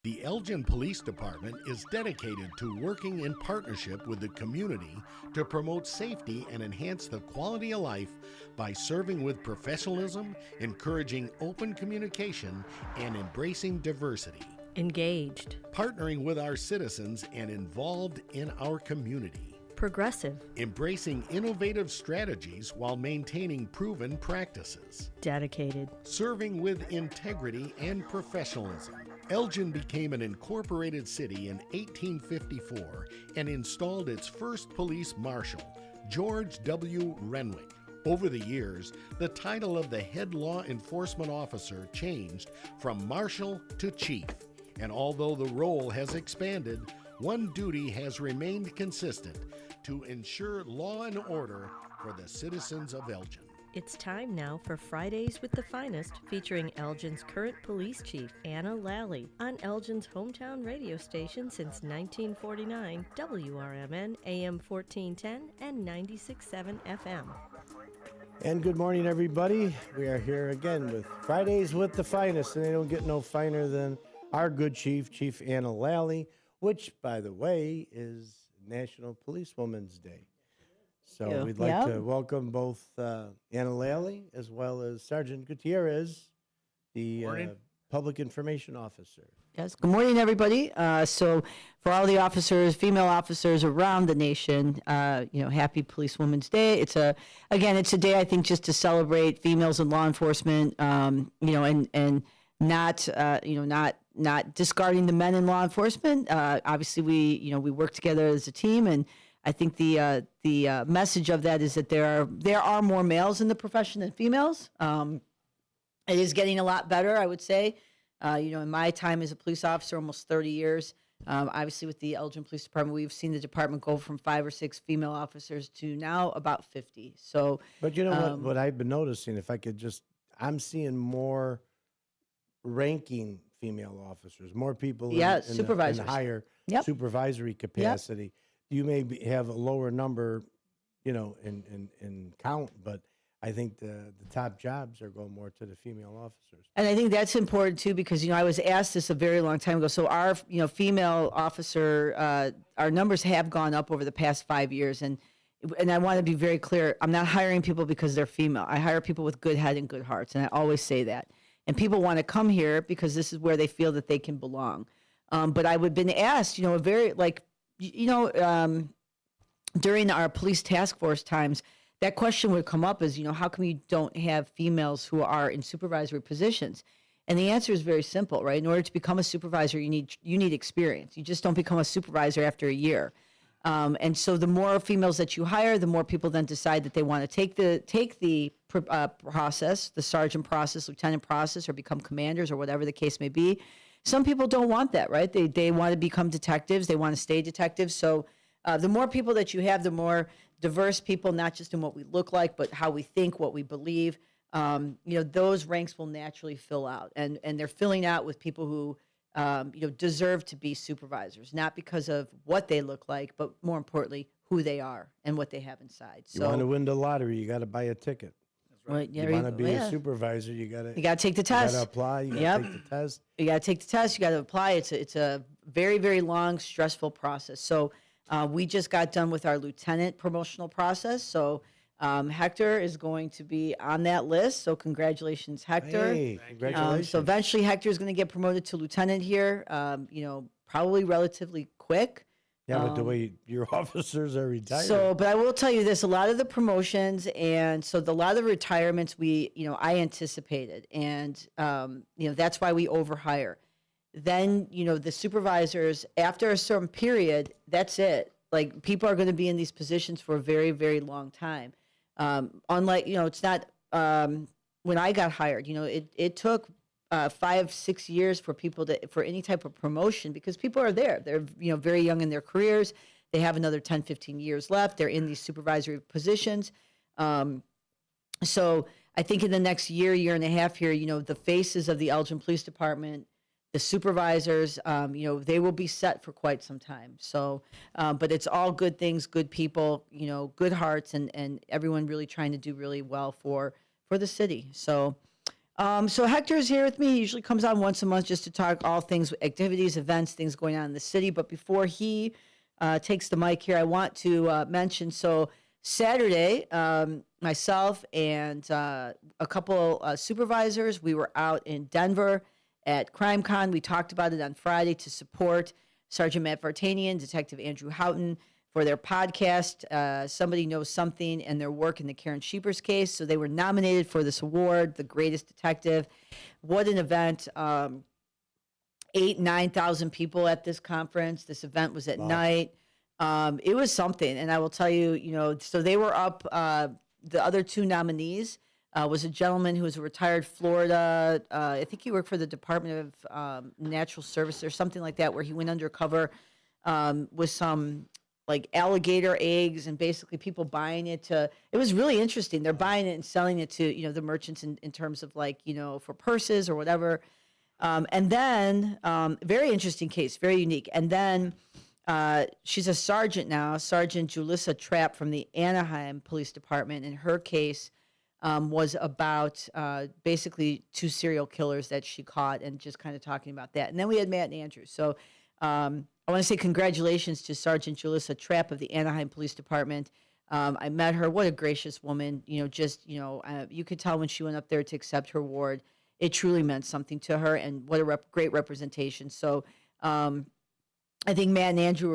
The Elgin Police Department is dedicated to working in partnership with the community to promote safety and enhance the quality of life by serving with professionalism, encouraging open communication, and embracing diversity. Engaged. Partnering with our citizens and involved in our community. Progressive. Embracing innovative strategies while maintaining proven practices. Dedicated. Serving with integrity and professionalism. Elgin became an incorporated city in 1854 and installed its first police marshal, George W. Renwick. Over the years, the title of the head law enforcement officer changed from marshal to chief. And although the role has expanded, one duty has remained consistent: to ensure law and order for the citizens of Elgin. It's time now for Fridays with the Finest, featuring Elgin's current police chief, Anna Lally, on Elgin's hometown radio station since 1949, WRMN AM 1410 and 96.7 FM. And good morning, everybody. We are here again with Fridays with the Finest, and they don't get no finer than our good chief, Chief Anna Lally, which, by the way, is National Policewoman's Day. So we'd like to welcome both Anna Lally as well as Sergeant Gutierrez, the Public Information Officer. Yes. Good morning, everybody. So for all the officers, female officers around the nation, happy Policewomen's Day. It's a day, I think, just to celebrate females in law enforcement, and not discarding the men in law enforcement. Obviously, we work together as a team, and I think the message of that is that there are more males in the profession than females. It is getting a lot better, I would say. In my time as a police officer, almost 30 years, obviously with the Elgin Police Department, we've seen the department go from 5 or 6 female officers to now about 50. So, but you know what I've been noticing, I'm seeing more ranking female officers, more people in supervisors. The higher supervisory capacity. You may have a lower number, in count, but I think the top jobs are going more to the female officers. And I think that's important too, because, I was asked this a very long time ago. So our, female officer, our numbers have gone up over the past 5 years. And I want to be very clear. I'm not hiring people because they're female. I hire people with good head and good hearts. And I always say that. And people want to come here because this is where they feel that they can belong. But I would have been asked, during our police task force times, that question would come up as, how come you don't have females who are in supervisory positions? And the answer is very simple, right? In order to become a supervisor, you need experience. You just don't become a supervisor after a year. And so the more females that you hire, the more people then decide that they want to take the process, the sergeant process, lieutenant process, or become commanders, or whatever the case may be. Some people don't want that, right? They want to become detectives. They want to stay detectives. So the more people that you have, the more diverse people, not just in what we look like, but how we think, what we believe, those ranks will naturally fill out. And they're filling out with people who deserve to be supervisors, not because of what they look like, but more importantly, who they are and what they have inside. You want to win the lottery, you got to buy a ticket. That's right. You want to be a supervisor, you got to take the test. You got to apply. You got to take the test. You got to take the test. You got to apply. It's a very, very long, stressful process. So we just got done with our lieutenant promotional process. So Hector is going to be on that list. So congratulations, Hector. Hey, congratulations. So eventually Hector is going to get promoted to lieutenant here, probably relatively quick. Yeah, but the way your officers are retired. But I will tell you this, a lot of the promotions and a lot of the retirements I anticipated. And, that's why we overhire. Then, the supervisors, after a certain period, that's it. Like, people are going to be in these positions for a very, very long time. Unlike, it's not, when I got hired, it took 5-6 years for people for any type of promotion, because people are there. They're, very young in their careers. They have another 10-15 years left. They're in these supervisory positions. So I think in the next year and a half here, the faces of the Elgin Police Department, the supervisors, they will be set for quite some time. So, but it's all good things, good people, good hearts, and everyone really trying to do really well for the city. So, So Hector's here with me. He usually comes on once a month just to talk all things, activities, events, things going on in the city. But before he takes the mic here, I want to mention, so Saturday, myself and a couple supervisors, we were out in Denver at CrimeCon. We talked about it on Friday to support Sergeant Matt Vartanian, Detective Andrew Houghton for their podcast, Somebody Knows Something, and their work in the Karen Sheepers case. So they were nominated for this award, the greatest detective. What an event. 9,000 people at this conference. This event was at night. It was something. And I will tell you, so they were up, the other two nominees was a gentleman who was a retired Florida, I think he worked for the Department of Natural Services or something like that, where he went undercover with some like alligator eggs and basically people buying it it was really interesting. They're buying it and selling it to, the merchants in terms of like, for purses or whatever. And then, very interesting case, very unique. And then she's a sergeant now, Sergeant Julissa Trapp from the Anaheim Police Department. And her case was about basically two serial killers that she caught and just kind of talking about that. And then we had Matt and Andrew. So I want to say congratulations to Sergeant Julissa Trapp of the Anaheim Police Department. I met her. What a gracious woman. You could tell when she went up there to accept her award, it truly meant something to her, and what a great representation. So I think Matt and Andrew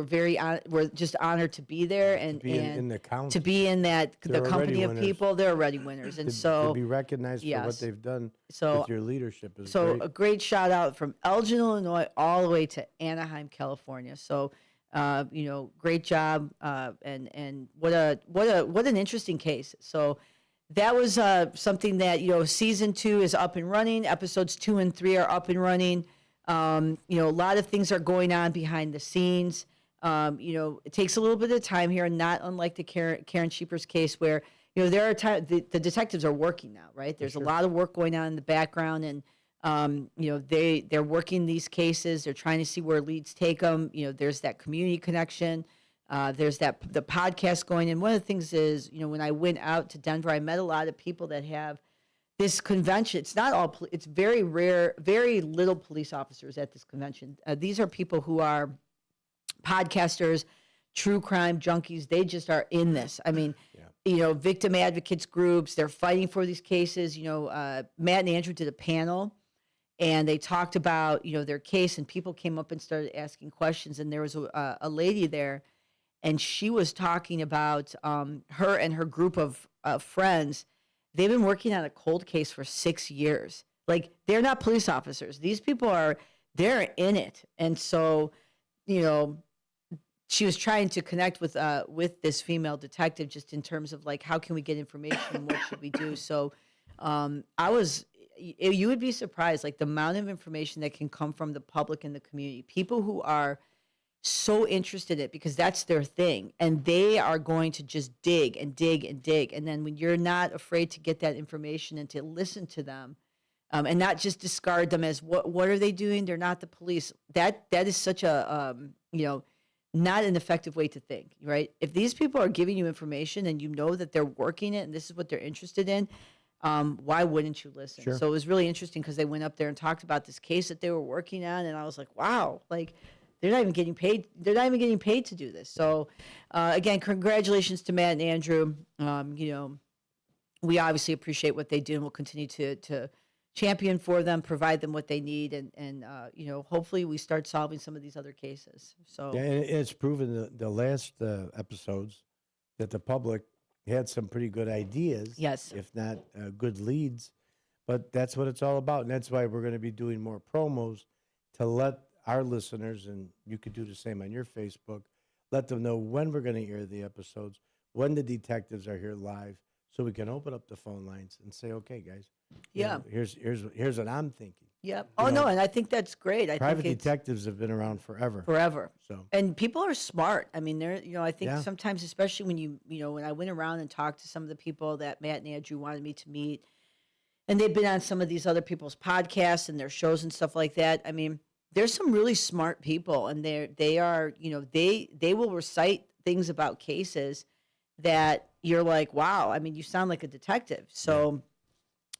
were just honored to be there and in the county. to be in the They're company of winners. people. They're already winners, and to be recognized for yes. what they've done So- with your leadership is So great. a great shout out from Elgin, Illinois, all the way to Anaheim, California. So, great job, and what an interesting case. So that was something that season 2 is up and running. Episodes 2 and 3 are up and running. A lot of things are going on behind the scenes. It takes a little bit of time here, and not unlike the Karen Sheepers case where. There are times the detectives are working now, right? There's a lot of work going on in the background, and they're working these cases. They're trying to see where leads take them. There's that community connection. There's the podcast going. And one of the things is, when I went out to Denver, I met a lot of people that have this convention. It's not all. It's very rare, very little police officers at this convention. These are people who are podcasters, true crime junkies. They just are in this. I mean. Victim advocates groups, they're fighting for these cases. Matt and Andrew did a panel and they talked about, their case, and people came up and started asking questions. And there was a lady there, and she was talking about her and her group of friends. They've been working on a cold case for 6 years. Like, they're not police officers. These people they're in it. And so, she was trying to connect with this female detective just in terms of like, how can we get information? What should we do? So you would be surprised, like the amount of information that can come from the public and the community, people who are so interested in it because that's their thing. And they are going to just dig and dig and dig. And then when you're not afraid to get that information and to listen to them, and not just discard them as what are they doing? They're not the police. That is such a, not an effective way to think, right? If these people are giving you information and that they're working it and this is what they're interested in, why wouldn't you listen? Sure. So it was really interesting because they went up there and talked about this case that they were working on, and I was like, wow, like they're not even getting paid. They're not even getting paid to do this. So again, congratulations to Matt and Andrew. We obviously appreciate what they do, and we'll continue to champion for them, provide them what they need, and hopefully we start solving some of these other cases. So Yeah, and it's proven the last episodes that the public had some pretty good ideas. Yes. If not good leads. But that's what it's all about. And that's why we're going to be doing more promos to let our listeners, and you could do the same on your Facebook, let them know when we're going to air the episodes, when the detectives are here live, so we can open up the phone lines and say, okay, guys, Yeah. here's what I'm thinking. Yep. Oh, no, and I think that's great. I Private think it's detectives have been around forever. forever. So And people are smart. I mean, I think Yeah. sometimes, especially when when I went around and talked to some of the people that Matt and Andrew wanted me to meet, and they've been on some of these other people's podcasts and their shows and stuff like that. I mean, there's some really smart people, and they will recite things about cases that you're like, wow. I mean, you sound like a detective. So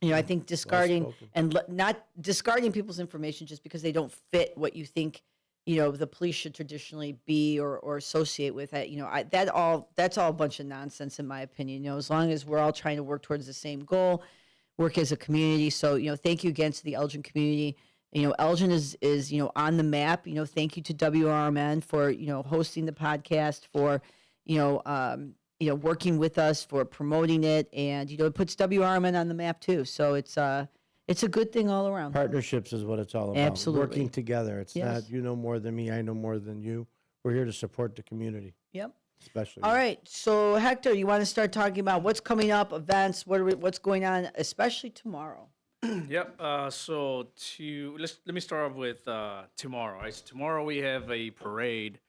I think discarding spoken. and not discarding people's information just because they don't fit what you think, the police should traditionally be or associate with it. That's all a bunch of nonsense in my opinion. As long as we're all trying to work towards the same goal, work as a community. So, thank you again to the Elgin community. Elgin is on the map. Thank you to WRMN for, hosting the podcast, for, working with us, for promoting it. And, it puts WRMN on the map too. So it's a good thing all around. Partnerships is what it's all about. Absolutely. Working together. It's Yes. not you know more than me, I know more than you. We're here to support the community, Yep. especially. All right. So Hector, you want to start talking about what's coming up, events, what's going on, especially tomorrow? Yep. Let me start off with tomorrow. Right? So tomorrow we have a parade.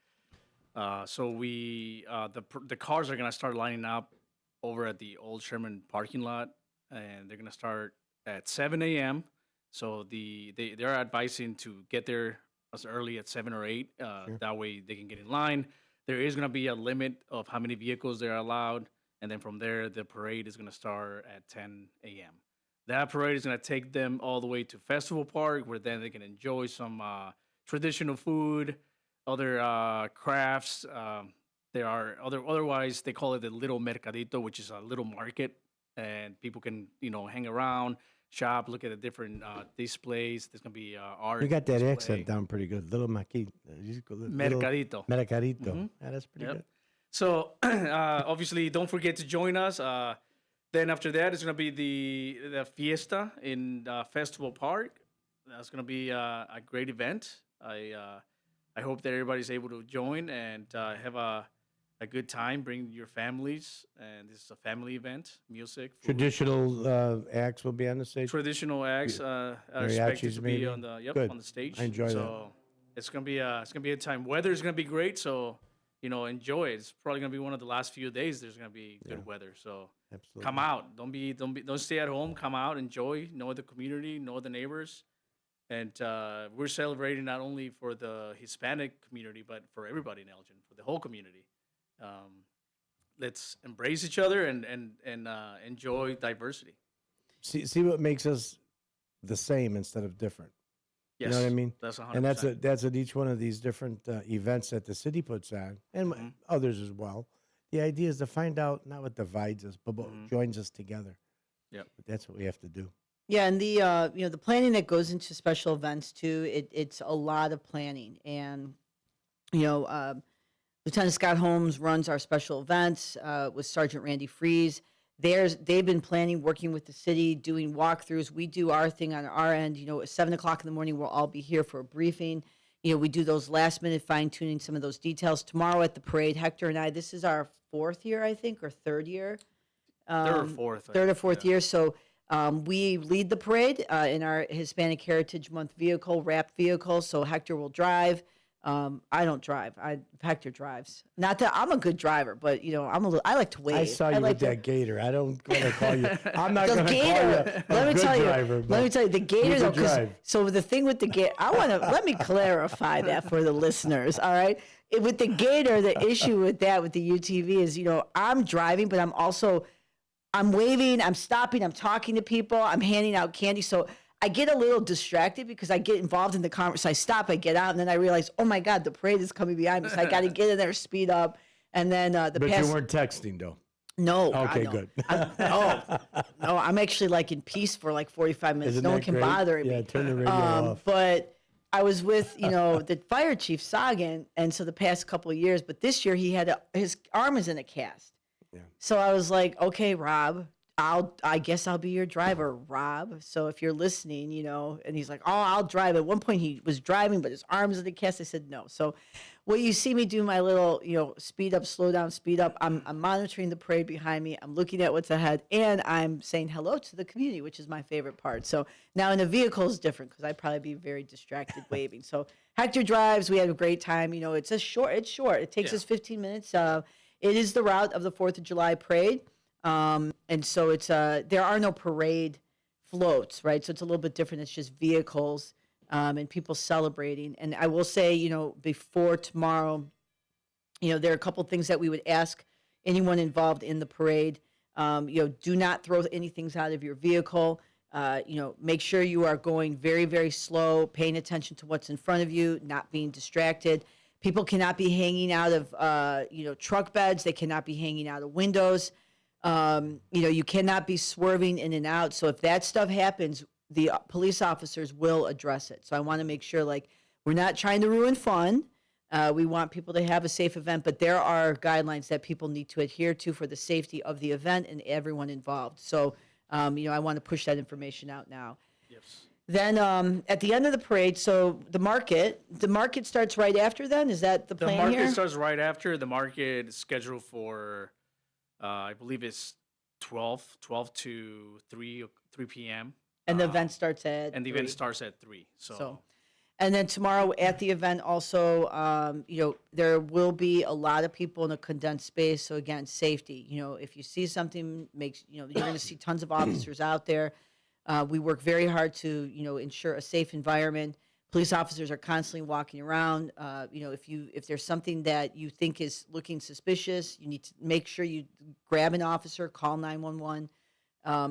The cars are gonna start lining up over at the old Sherman parking lot, and they're gonna start at 7 a.m. So they're advising to get there as early as 7 or 8. That way they can get in line. There is gonna be a limit of how many vehicles they're allowed, and then from there the parade is gonna start at 10 a.m. That parade is going to take them all the way to Festival Park, where then they can enjoy some traditional food, other crafts. Otherwise, they call it the little mercadito, which is a little market, and people can hang around, shop, look at the different displays. There's going to be art. You got that display. accent down pretty good. Little Maqui. Mercadito. Mercadito. Yeah, that's pretty Yep. good. So obviously, don't forget to join us. Then after that, it's gonna be the fiesta in Festival Park. That's gonna be a great event. I hope that everybody's able to join and have a good time. Bring your families, and this is a family event. Music, food. Traditional acts will be on the stage. Traditional acts are Mariachis expected to be maybe? on the Good. on the stage. I enjoy that. So it's gonna be a time. Weather's gonna be great, so enjoy it. It's probably gonna be one of the last few days. There's gonna be good weather, so Absolutely. come out. Don't stay at home. Come out, enjoy, know the community, know the neighbors, and we're celebrating not only for the Hispanic community but for everybody in Elgin, for the whole community. Let's embrace each other and enjoy diversity. See what makes us the same instead of different. Yes, You know what I mean? That's 100%. And that's at each one of these different events that the city puts on, and others as well. The idea is to find out not what divides us, but what joins us together. Yep. But that's what we have to do. Yeah, and the planning that goes into special events too, it's a lot of planning. And Lieutenant Scott Holmes runs our special events with Sergeant Randy Fries. They've been planning, working with the city, doing walkthroughs. We do our thing on our end. At 7:00 in the morning, we'll all be here for a briefing. We do those last minute fine tuning, some of those details. Tomorrow at the parade, Hector and I, this is our 4th year, I think, or 3rd year. Third or fourth. I Third or think, fourth yeah. year. So we lead the parade in our Hispanic Heritage Month vehicle, wrapped vehicle. So Hector will drive. I don't drive. Hector drives. Not that I'm a good driver, but I like to wave. I saw you like with that gator. I don't want to call you. I'm not the going to call you gator. a Let me good tell you. driver. Let but me tell you the gator you though. can drive. So the thing with the gator, let me clarify that for the listeners. All right, with the gator, the issue with that with the UTV is I'm driving, but I'm waving, I'm stopping, I'm talking to people, I'm handing out candy. So I get a little distracted because I get involved in the conversation. I stop, I get out, and then I realize, oh my God, the parade is coming behind me. So I got to get in there, speed up. And then But you weren't texting, though. No. God, Okay, no. good. No, I'm actually like in peace for like 45 minutes. Isn't No one that can great? bother me. Yeah, turn the radio off. But I was with, the fire chief, Sagan, and so the past couple of years, but this year he had his arm is in a cast. Yeah. So I was like, okay, Rob, I guess I'll be your driver, Rob. So if you're listening, and he's like, oh, I'll drive. At one point he was driving, but his arms in the cast. I said no. So what you see me do my little, speed up, slow down, speed up. I'm monitoring the parade behind me. I'm looking at what's ahead, and I'm saying hello to the community, which is my favorite part. So now in the vehicle is different because I'd probably be very distracted waving. So Hector drives. We had a great time. It's short. It takes us 15 minutes. It is the route of the 4th of July parade. And so it's there are no parade floats, right? So it's a little bit different. It's just vehicles and people celebrating. And I will say, before tomorrow, there are a couple things that we would ask anyone involved in the parade. Do not throw anything out of your vehicle. Make sure you are going very, very slow, paying attention to what's in front of you, not being distracted. People cannot be hanging out of, truck beds. They cannot be hanging out of windows. You cannot be swerving in and out. So if that stuff happens, the police officers will address it. So I want to make sure, like, we're not trying to ruin fun. We want people to have a safe event, but there are guidelines that people need to adhere to for the safety of the event and everyone involved. So, I want to push that information out now. Yes. Then at the end of the parade, so the market starts right after then? Is that the The plan market here? starts right after. The market is scheduled for, I believe it's 12 to 3 p.m. And the event starts at And the 3. event starts at 3. So, And then tomorrow at the event also, there will be a lot of people in a condensed space. So again, safety. If you see something, you're going to see tons of officers out there. We work very hard to, ensure a safe environment. Police officers are constantly walking around. If there's something that you think is looking suspicious, you need to make sure you grab an officer, call 911.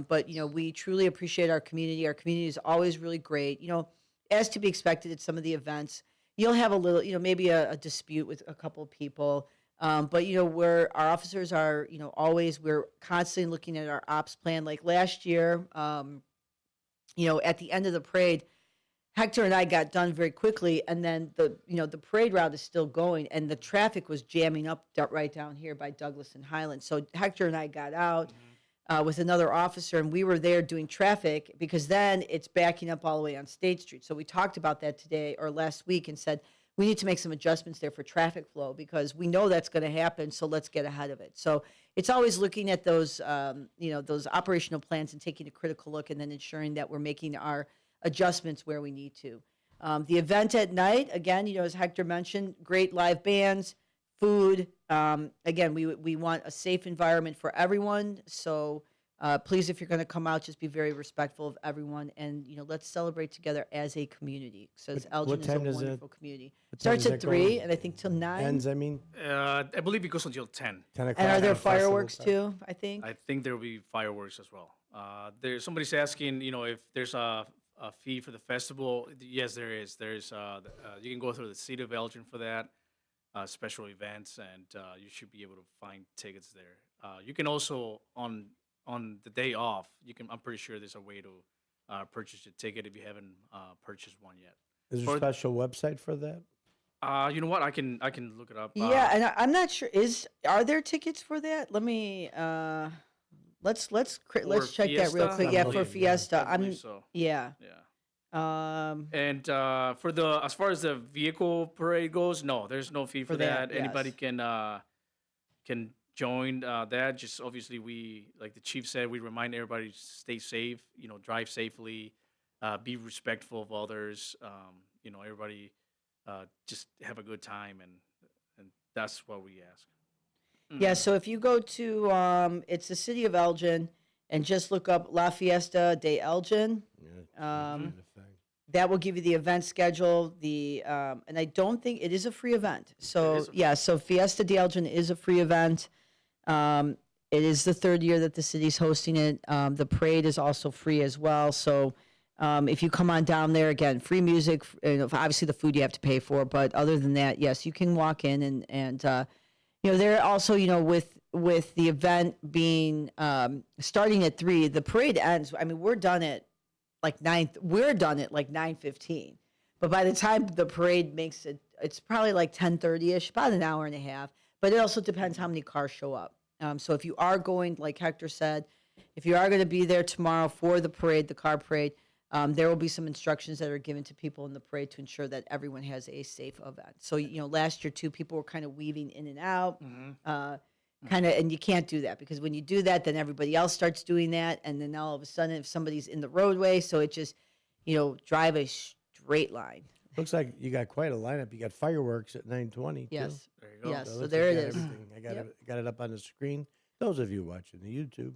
But we truly appreciate our community. Our community is always really great. As to be expected at some of the events, you'll have a little, maybe a dispute with a couple of people. But where our officers are, we're constantly looking at our ops plan. Like last year, at the end of the parade, Hector and I got done very quickly, and then the parade route is still going, and the traffic was jamming up right down here by Douglas and Highland. So Hector and I got out with another officer, and we were there doing traffic because then it's backing up all the way on State Street. So we talked about that today or last week and said we need to make some adjustments there for traffic flow because we know that's going to happen. So let's get ahead of it. So it's always looking at those those operational plans and taking a critical look and then ensuring that we're making our adjustments where we need to. The event at night, again, as Hector mentioned, great live bands, food. Again, we want a safe environment for everyone. So please, if you're going to come out, just be very respectful of everyone. And, let's celebrate together as a community. So Elgin is a wonderful community. Starts at 3 and I think till 9. Ends, I believe it goes until 10. 10 o'clock. And are there on festival fireworks time. too, I think? I think there will be fireworks as well. There's somebody's asking, if there's a fee for the festival. Yes, there is. There's you can go through the City of Elgin for that. Special events, and you should be able to find tickets there. You can also on the day off. I'm pretty sure there's a way to purchase your ticket if you haven't purchased one yet. Is there a special website for that? You know what? I can look it up. Yeah, and I'm not sure. Are there tickets for that? Let me let's check that real Fiesta? quick. I Yeah, believe- for Fiesta. I believe so. Yeah. Yeah. Um, And as far as the vehicle parade goes, no, there's no fee for that. Anybody yes. can join that. Just obviously, we, like the chief said, we remind everybody to stay safe. Drive safely, be respectful of others. Everybody just have a good time, and that's what we ask. Yeah, so if you go to it's the City of Elgin and just look up La Fiesta de Elgin, that will give you the event schedule. And I don't think it is a free event. So It is a free yeah, so Fiesta de Elgin is a free event. It is the third year that the city's hosting it. The parade is also free as well. So if you come on down there, again, free music. Obviously the food you have to pay for, but other than that, yes, you can walk in and there also, with the event being starting at 3, the parade ends. I mean, we're done at like 9. We're done at like 9:15. But by the time the parade makes it, it's probably like 10:30ish, about an hour and a half. But it also depends how many cars show up. So if you are going, like Hector said, if you are going to be there tomorrow for the parade, the car parade, there will be some instructions that are given to people in the parade to ensure that everyone has a safe event. So, last year too, people were kind of weaving in and out, and you can't do that because when you do that, then everybody else starts doing that. And then all of a sudden, if somebody's in the roadway, so it just, drive a straight line. Looks like you got quite a lineup. You got fireworks at 9:20. Yes. There you go. Yes. It So looks there like it you got is. everything. I got Yep. it. Got it up on the screen. Those of you watching the YouTube,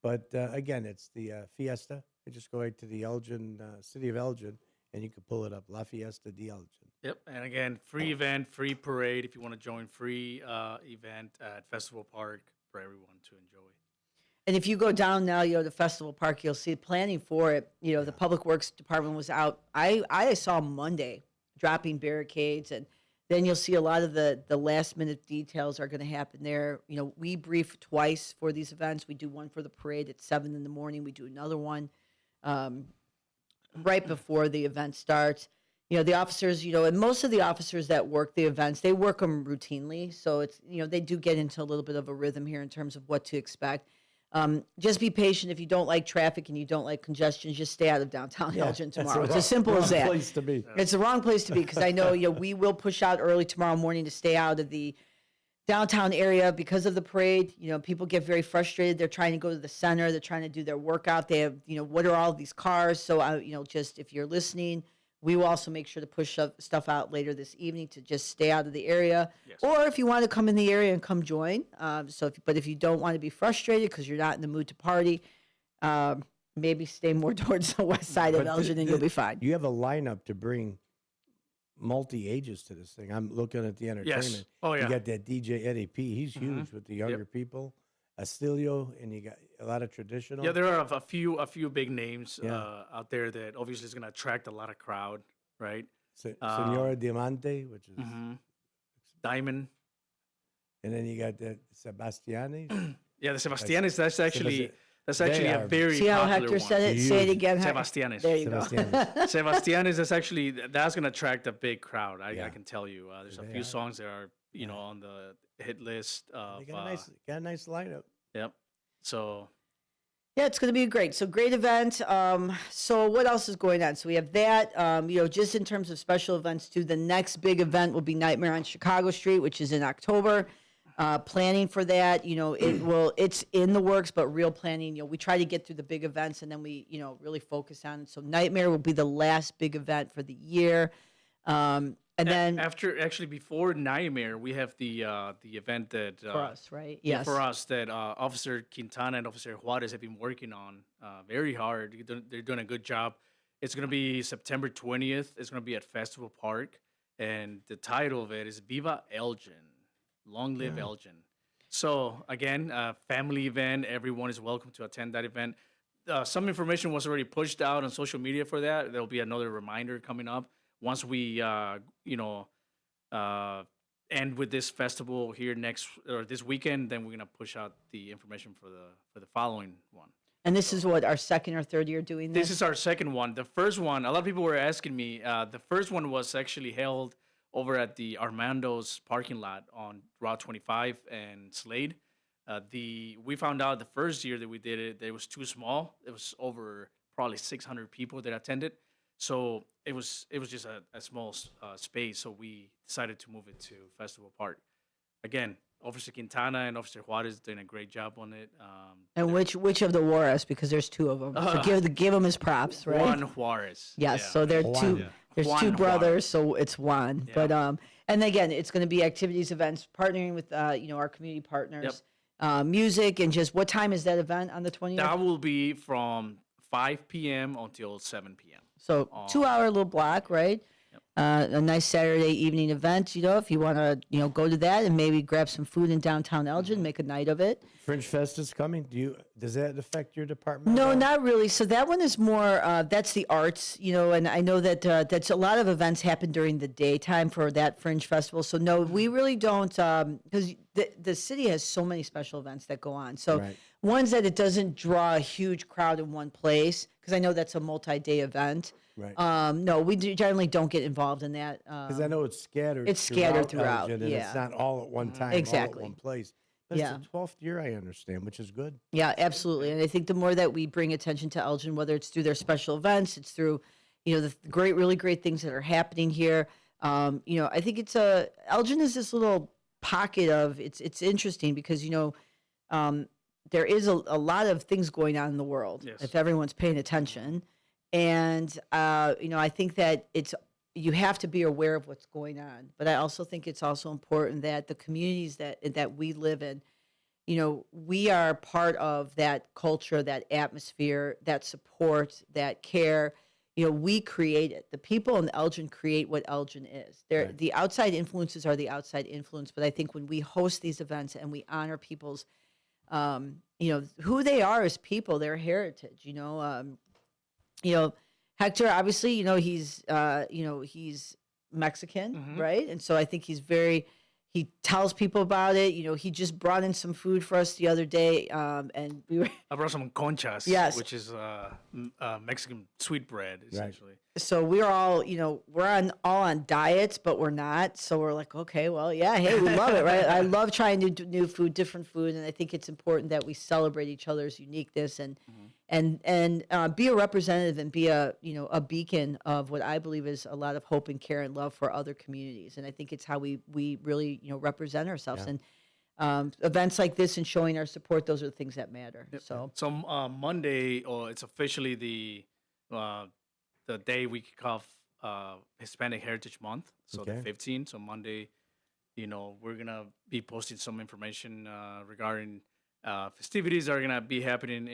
but again, it's the Fiesta. You just go right to the Elgin, City of Elgin, and you can pull it up. La Fiesta de Elgin. Yep, and again, free event, free parade. If you want to join, free event at Festival Park for everyone to enjoy. And if you go down now, the festival park, you'll see planning for it. The Public Works Department was out. I saw Monday dropping barricades, and then you'll see a lot of the last minute details are going to happen there. We brief twice for these events. We do one for the parade at 7 in the morning. We do another one right before the event starts. The officers, and most of the officers that work the events, they work them routinely. So it's, they do get into a little bit of a rhythm here in terms of what to expect. Just be patient. If you don't like traffic and you don't like congestion, just stay out of downtown Elgin tomorrow. It's as simple as that. Place to be. It's the wrong place to be because I know we will push out early tomorrow morning to stay out of the downtown area because of the parade. People get very frustrated. They're trying to go to the center. They're trying to do their workout. They have, what are all these cars? So, just if you're listening, we will also make sure to push stuff out later this evening to just stay out of the area. Yes. Or if you want to come in the area and come join. But if you don't want to be frustrated because you're not in the mood to party, maybe stay more towards the west side of Elgin and you'll be fine. You have a lineup to bring multi-ages to this thing. I'm looking at the entertainment. Yes. Oh, yeah. You got that DJ Eddie P. He's huge with the younger people. Estilio, and you got a lot of traditional. Yeah, there are a few big names Yeah. out there that obviously is going to attract a lot of crowd, right? Senora Diamante, which is, Diamond. and then you got that Sebastianes. Yeah, the Sebastianes. That's actually They a are- very See how popular Hector one. said it? Say it Huge. again. Hector. Sebastianes. There you go. Sebastianes. Sebastianes is actually that's going to attract a big crowd. I Yeah. can tell you. There's a They few are. songs that are on the hit list. They got a nice lineup. Yep. So Yeah, it's going to be great. So great event. So what else is going on? So we have that. Just in terms of special events too. The next big event will be Nightmare on Chicago Street, which is in October. Planning for that, it's in the works, but real planning. We try to get through the big events and then we, really focus on it. So Nightmare will be the last big event for the year. And then before Nightmare, we have the event that for us, right? yeah, Yes. for us that Officer Quintana and Officer Juarez have been working on very hard. They're doing a good job. It's gonna be September 20th. It's gonna be at Festival Park, and the title of it is Viva Elgin, Long Live Elgin. So again, family event. Everyone is welcome to attend that event. Some information was already pushed out on social media for that. There'll be another reminder coming up once we end with this festival here this weekend. Then we're gonna push out the information for the following one. And this is what, our second or third year doing this? This is our second one. The first one, a lot of people were asking me. The first one was actually held over at the Armando's parking lot on Route 25 and Slade. We found out the first year that we did it, that it was too small. It was over probably 600 people that attended. So it was just a small space. So we decided to move it to Festival Park. Again, Officer Quintana and Officer Juarez doing a great job on it. And which of the Juarez? Because there's two of them. So give them his props, right? Juan Juarez. Yes, Yeah. so they're Juan. two. Yeah. There's Juan two Juarez. brothers, so it's Juan. Yeah. But and again, it's going to be activities, events, partnering with our community partners, music, and just what time is that event on the 20th? That will be from 5 p.m. until 7 p.m. So 2-hour little block, right? A nice Saturday evening event. If you want to go to that and maybe grab some food in downtown Elgin, make a night of it. Fringe Fest is coming. Does that affect your department? No, at all? not really. So that one is more, that's the arts, and I know that that's a lot of events happen during the daytime for that Fringe Festival. So no, we really don't, because the city has so many special events that go on. So Right. ones that it doesn't draw a huge crowd in one place, because I know that's a multi-day event. Right. No, we generally don't get involved in that. Because I know it's scattered. It's scattered throughout, Elgin, and yeah. it's not all at one time. Exactly. All at one place. But Yeah. it's the 12th year, I understand, which is good. Yeah, absolutely. And I think the more that we bring attention to Elgin, whether it's through their special events, it's through, the really great things that are happening here. I think Elgin is this little pocket of, it's interesting because, there is a lot of things going on in the world Yes. if everyone's paying attention. And, I think that you have to be aware of what's going on. But I also think it's also important that the communities that we live in, we are part of that culture, that atmosphere, that support, that care. We create it. The people in Elgin create what Elgin is. Right. The outside influences are the outside influence. But I think when we host these events and we honor people's who they are as people, their heritage. Hector, obviously, he's Mexican, right? And so I think he tells people about it. He just brought in some food for us the other day, and we were. I brought some conchas, Yes. which is Mexican sweet bread, essentially. So we're all, we're all on diets, but we're not. So we're like, okay, well, yeah, hey, we love it, right? I love trying new food, different food, and I think it's important that we celebrate each other's uniqueness and be a representative and be a beacon of what I believe is a lot of hope and care and love for other communities. And I think it's how we really represent ourselves. And events like this and showing our support, those are the things that matter. So Monday, it's officially the day we kick off Hispanic Heritage Month, so the 15th. So Monday, we're gonna be posting some information regarding festivities that are gonna be happening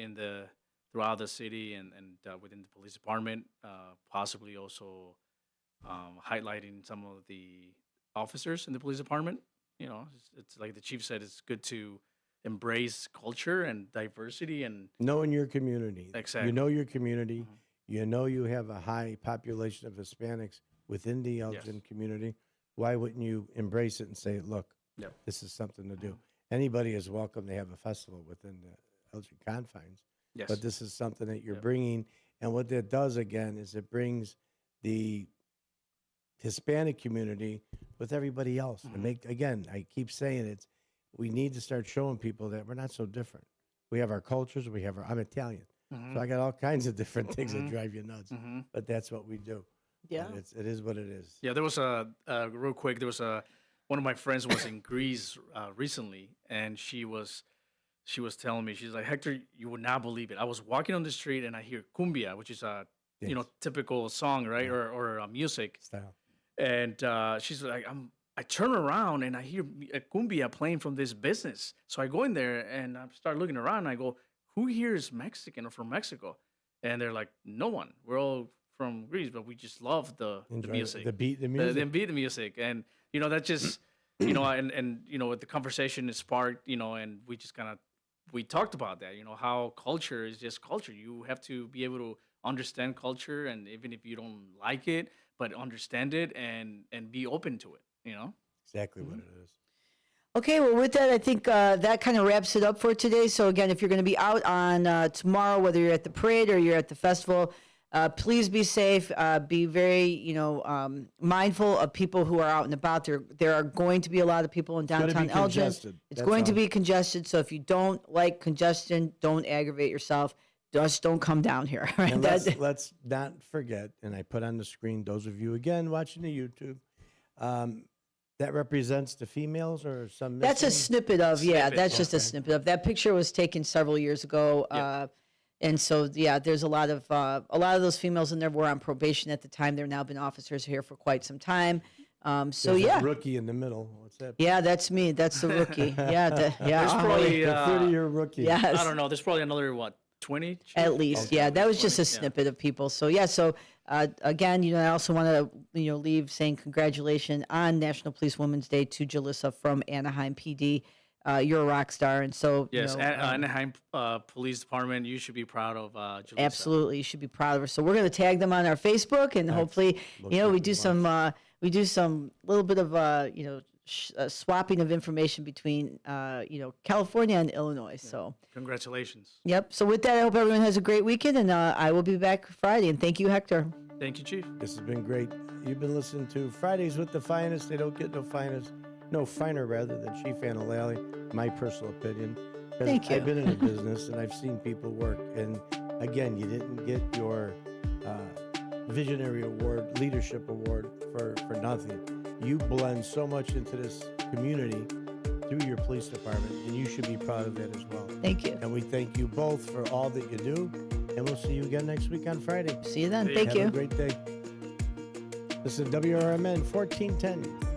throughout the city and within the police department. Possibly also highlighting some of the officers in the police department. It's like the chief said, it's good to embrace culture and diversity and knowing your community. Exactly. You know your community. You know you have a high population of Hispanics within the Elgin community. Why wouldn't you embrace it and say, look, this is something to do? Anybody is welcome to have a festival within the Elgin confines. Yes. But this is something that you're bringing. And what that does, again, is it brings the Hispanic community with everybody else. And again, I keep saying it, we need to start showing people that we're not so different. We have our cultures. I'm Italian. So I got all kinds of different things that drive you nuts. But that's what we do. yeah, And it is what it is. Yeah, there was real quick. There was one of my friends was in Greece recently, and she was telling me, she's like, Hector, you would not believe it. I was walking on the street and I hear cumbia, which is a typical song, right, or music Style. And she's like, I turn around and I hear a cumbia playing from this business. So I go in there and I start looking around. And I go, who here is Mexican or from Mexico? And they're like, no one. We're all from Greece, but we just love the music, The beat, the music. the music, and that just and the conversation is sparked, and we talked about that, how culture is just culture. You have to be able to understand culture, and even if you don't like it, but understand it and be open to it. Exactly what it is. Okay, well, with that, I think that kind of wraps it up for today. So, again, if you're going to be out on tomorrow, whether you're at the parade or you're at the festival, please be safe. Be very, mindful of people who are out and about. There are going to be a lot of people in downtown Elgin. congested. It's That's going to all. be congested. So, if you don't like congestion, don't aggravate yourself. Just don't come down here. Right? And let's not forget, and I put on the screen, those of you, again, watching the YouTube, that represents the females or some That's a missing? snippet of, Snippet, that's just a okay. snippet of. That picture was taken several years ago. And so, there's a lot of those females in there were on probation at the time. They've now been officers here for quite some time. So, There's a yeah. rookie in the middle. What's that? Yeah, that's me. That's the rookie. Yeah. There's probably The 30-year rookie. Yes. I don't know. There's probably another 20 At least, yeah. That was just a 20, yeah. snippet of people. So yeah. So again, I also want to leave saying congratulations on National Police Women's Day to Jalissa from Anaheim PD. You're a rock star, and so Yes, Anaheim Police Department. You should be proud of Julissa. absolutely, you should be proud of her. So we're going to tag them on our Facebook, and hopefully, we do some little bit of swapping of information between California and Illinois. So. Congratulations. Yep. So with that, I hope everyone has a great weekend, and I will be back Friday. And thank you, Hector. Thank you, Chief. This has been great. You've been listening to Fridays with the Finest. They don't get no finer rather than Chief Anna Lally, my personal opinion. 'Cause Thank you. I've been in the business and I've seen people work. And again, you didn't get your Visionary Award, Leadership Award for nothing. You blend so much into this community through your police department, and you should be proud of that as well. Thank you. And we thank you both for all that you do, and we'll see you again next week on Friday. See you then. Thank Have you. a great day. This is WRMN 1410.